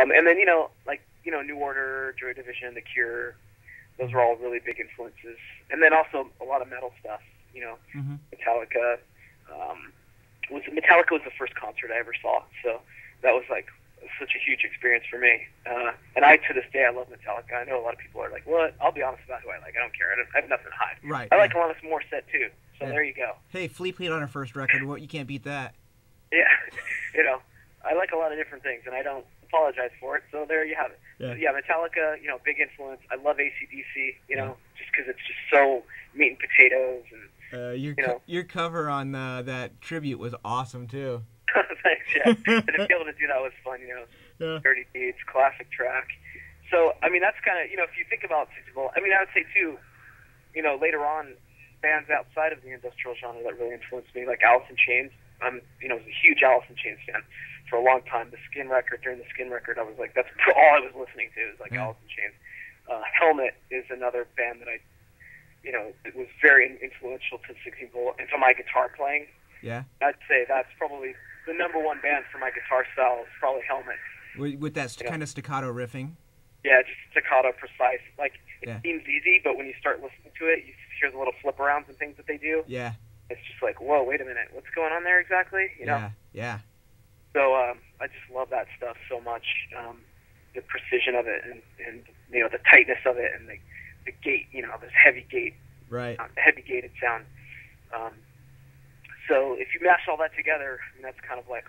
And then, like, New Order, Joy Division, The Cure, those were all really big influences. And then also a lot of metal stuff, Metallica. Metallica was the first concert I ever saw, so that was like such a huge experience for me. And to this day, I love Metallica. I know a lot of people are like, "What?" I'll be honest about who I like. I don't care. I have nothing to hide. Right. I like Alanis Morissette too. So there you go. Hey, Fleet Feet on her first record. What, you can't beat that. Yeah, I like a lot of different things, and I don't apologize for it. So there you have it. Yeah, yeah, Metallica, big influence. I love AC/DC, just because it's just so meat and potatoes. And your cover on that tribute was awesome too. Thanks, yeah. And to be able to do that was fun, Dirty Deeds, classic track. So, I mean, that's kind of, if you think about 60 Volt, I mean, I would say too, later on, bands outside of the industrial genre that really influenced me, like Alice in Chains. I was a huge Alice in Chains fan for a long time. During the Skin record, I was like, that's all I was listening to, is like Alice in Chains. Helmet is another band that it was very influential to 16 Volt and to my guitar playing. Yeah. I'd say that's probably the number one band for my guitar style is probably Helmet. With that kind of staccato riffing? Yeah, just staccato, precise. Like, it seems easy, but when you start listening to it, you hear the little flip-arounds and things that they do. Yeah. It's just like, whoa, wait a minute, what's going on there exactly? Yeah. So I just love that stuff so much, the precision of it and the tightness of it and the gate, this heavy gate, right? Heavy gated sound. So if you mash all that together, that's kind of like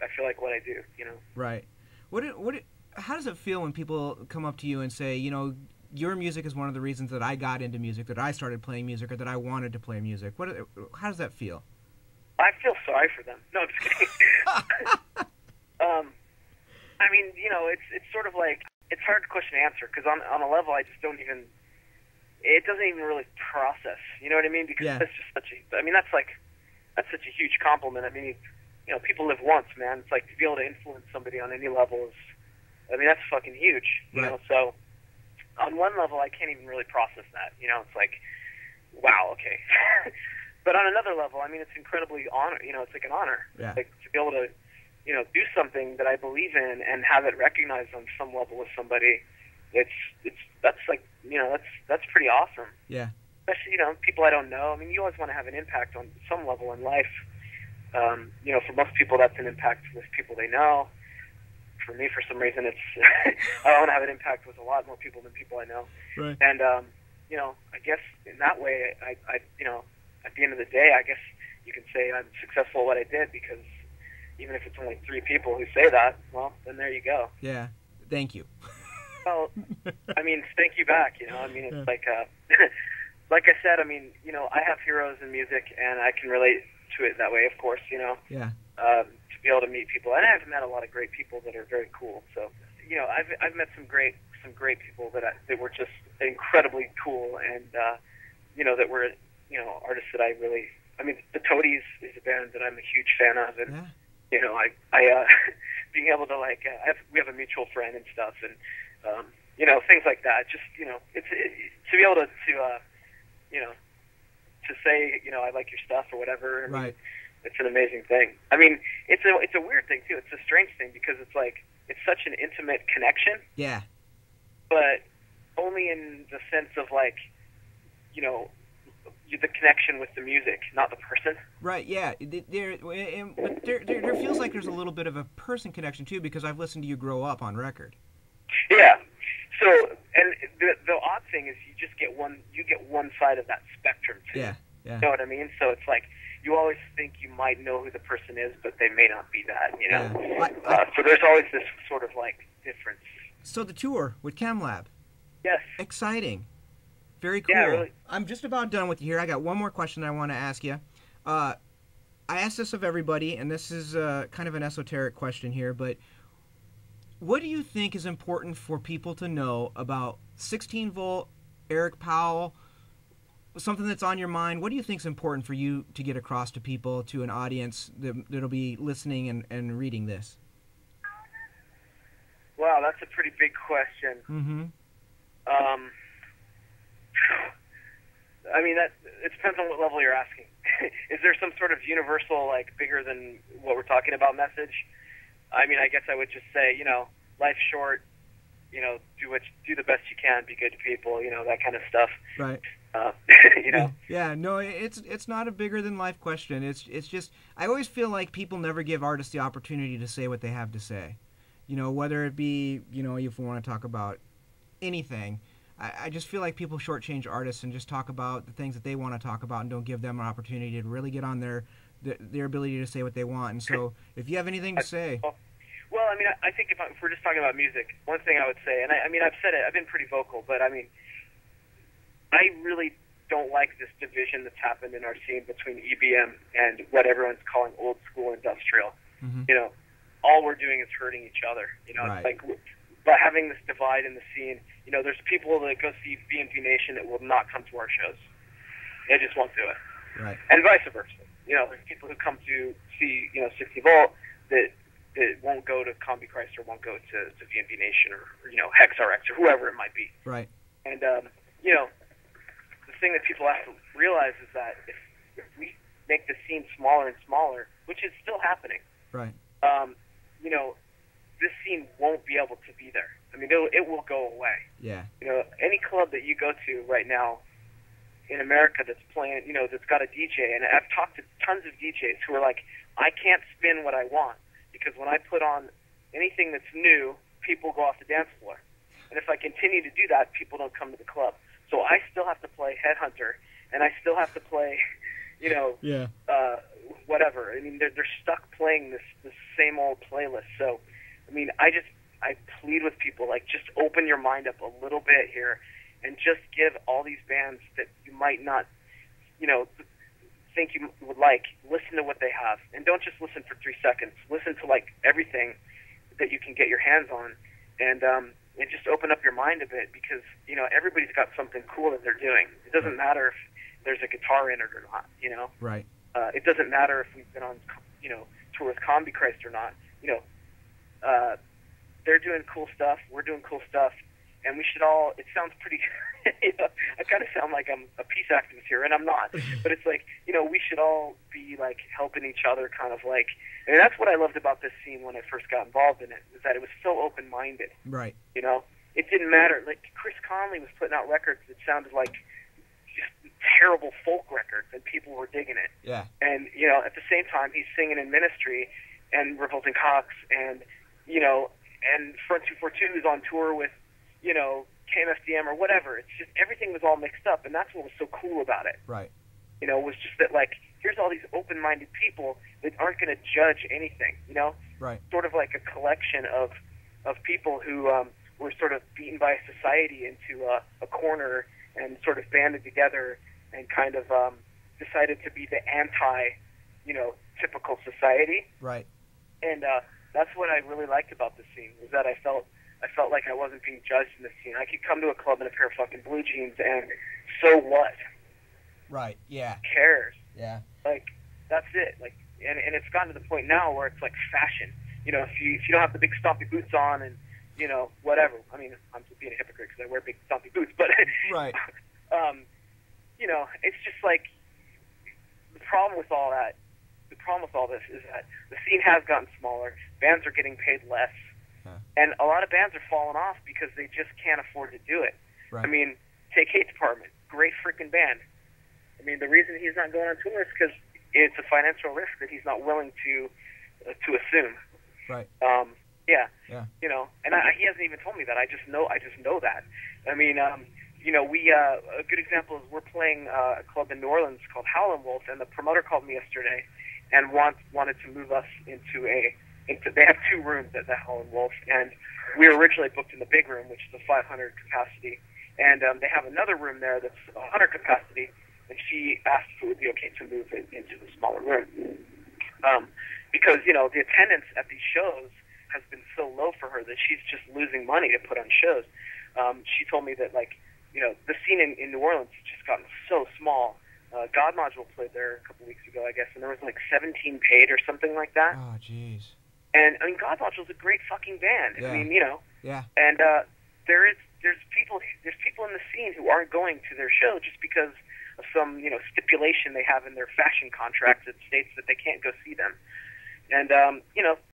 I feel like what I do, Right. How does it feel when people come up to you and say, your music is one of the reasons that I got into music, that I started playing music, or that I wanted to play music? How does that feel? I feel sorry for them. No, I'm just kidding. I mean, it's sort of like, it's hard question to answer, because on a level I just don't even, it doesn't even really process, you know what I mean? Because that's just that's such a huge compliment. I mean, people live once, man. It's like, to be able to influence somebody on any level is, that's fucking huge, you know? So on one level, I can't even really process that, it's like, wow, okay. But on another level, it's incredibly it's like an honor. Yeah. Like, to be able to, do something that I believe in and have it recognized on some level with somebody, that's like, that's pretty awesome. Yeah. Especially, people I don't know. You always want to have an impact on some level in life. For most people, that's an impact with people they know. For me, for some reason, it's I want to have an impact with a lot more people than people I know. Right. And I guess in that way, I at the end of the day, I guess you can say I'm successful at what I did, because even if it's only 3 people who say that, well, then there you go. Yeah. Thank you. Well, thank you back. It's like, like I said, I have heroes in music, and I can relate to it that way, of course. Yeah. To be able to meet people, and I've met a lot of great people that are very cool. So, I've met some great people that were just incredibly cool, and that were artists that I really. The Toadies is a band that I'm a huge fan of, and I being able to we have a mutual friend and stuff, and things like that. Just it's to be able to say I like your stuff or whatever. Right. It's an amazing thing. It's a weird thing too. It's a strange thing, because it's like, it's such an intimate connection. Yeah. But only in the sense of like, the connection with the music, not the person. Right. Yeah. But there feels like there's a little bit of a person connection too, because I've listened to you grow up on record. Yeah. So, and the odd thing is, you get one side of that spectrum too. Yeah. Yeah. You know what I mean? So it's like, you always think you might know who the person is, but they may not be that, Yeah. So there's always this sort of like difference. So the tour with ChemLab. Yes. Exciting. Very cool. Yeah, really. I'm just about done with you here. I got one more question that I want to ask you. I ask this of everybody, and this is kind of an esoteric question here, but what do you think is important for people to know about 16 Volt, Eric Powell, something that's on your mind? What do you think is important for you to get across to people, to an audience that'll be listening and reading this? Wow, that's a pretty big question. Mm-hmm. It depends on what level you're asking. Is there some sort of universal, like, bigger than what we're talking about message? I mean, I guess I would just say, life's short. Do the best you can, be good to people, that kind of stuff. Right. Yeah, no, it's not a bigger than life question. It's just, I always feel like people never give artists the opportunity to say what they have to say. Whether it be, if we want to talk about anything, I just feel like people shortchange artists and just talk about the things that they want to talk about and don't give them an opportunity to really get on their ability to say what they want. And so, if you have anything to say. Well, I mean, I think if we're just talking about music, one thing I would say, and I mean, I've said it, I've been pretty vocal, but I mean, I really don't like this division that's happened in our scene between EBM and what everyone's calling old school industrial. Mm-hmm. All we're doing is hurting each other. Right. It's like, by having this divide in the scene, there's people that go see BMP Nation that will not come to our shows. They just won't do it. Right. And vice versa. There's people who come to see, 60 Volt that won't go to Combi Christ or won't go to BMP Nation or Hex RX or whoever it might be. Right. And, the thing that people have to realize is that if we make the scene smaller and smaller, which is still happening, right. This scene won't be able to be there. I mean, it will go away. Yeah. Any club that you go to right now in America that's playing, that's got a DJ, and I've talked to tons of DJs who are like, I can't spin what I want because when I put on anything that's new, people go off the dance floor. And if I continue to do that, people don't come to the club. So I still have to play Headhunter, and I still have to play, whatever. I mean, they're stuck playing this same old playlist. So, I mean, I plead with people, like, just open your mind up a little bit here and just give all these bands that you might not, think you would like, listen to what they have. And don't just listen for 3 seconds. Listen to, like, everything that you can get your hands on. And just open up your mind a bit because, everybody's got something cool that they're doing. It doesn't matter if there's a guitar in it or not, Right. It doesn't matter if we've been on, tour with Combi Christ or not. They're doing cool stuff. We're doing cool stuff. And we should all, it sounds pretty, I kind of sound like I'm a peace activist here, and I'm not. But it's like, we should all be, like, helping each other kind of like, and that's what I loved about this scene when I first got involved in it, is that it was so open-minded. Right. It didn't matter. Like, Chris Conley was putting out records that sounded like just terrible folk records, and people were digging it. Yeah. And, at the same time, he's singing in Ministry and Revolting Cocks and, and Front 242 is on tour with, KMFDM or whatever. It's just everything was all mixed up, and that's what was so cool about it. Right. Was just that, like, here's all these open-minded people that aren't going to judge anything, Right. Sort of like a collection of people who were sort of beaten by society into a corner and sort of banded together and kind of decided to be the typical society. Right. And that's what I really liked about the scene, was that I felt like I wasn't being judged in the scene. I could come to a club in a pair of fucking blue jeans, and so what? Right. Yeah. Who cares? Yeah. Like, that's it. Like, and it's gotten to the point now where it's like fashion. If you don't have the big stompy boots on and whatever. I mean, I'm just being a hypocrite because I wear big stompy boots, but right. It's just like the problem with all that. The problem with all this is that the scene has gotten smaller. Bands are getting paid less. And a lot of bands are falling off because they just can't afford to do it. Right. I mean, take Hate Department. Great freaking band. I mean, the reason he's not going on tour is because it's a financial risk that he's not willing to assume. Right. Yeah. Yeah. And he hasn't even told me that. I just know that. I mean, we a good example is we're playing a club in New Orleans called Howlin' Wolf, and the promoter called me yesterday and wanted to move us into they have 2 rooms at the Howlin' Wolf, and we were originally booked in the big room, which is a 500 capacity, and they have another room there that's 100 capacity, and she asked if it would be okay to move it into the smaller room. Because, the attendance at these shows has been so low for her that she's just losing money to put on shows. She told me that, like, the scene in New Orleans has just gotten so small. God Module played there a couple weeks ago, I guess, and there was like 17 paid or something like that. Oh, jeez. And I mean, God Module's a great fucking band. Yeah. I mean, Yeah. And there's people in the scene who aren't going to their show just because of some stipulation they have in their fashion contract that states that they can't go see them. And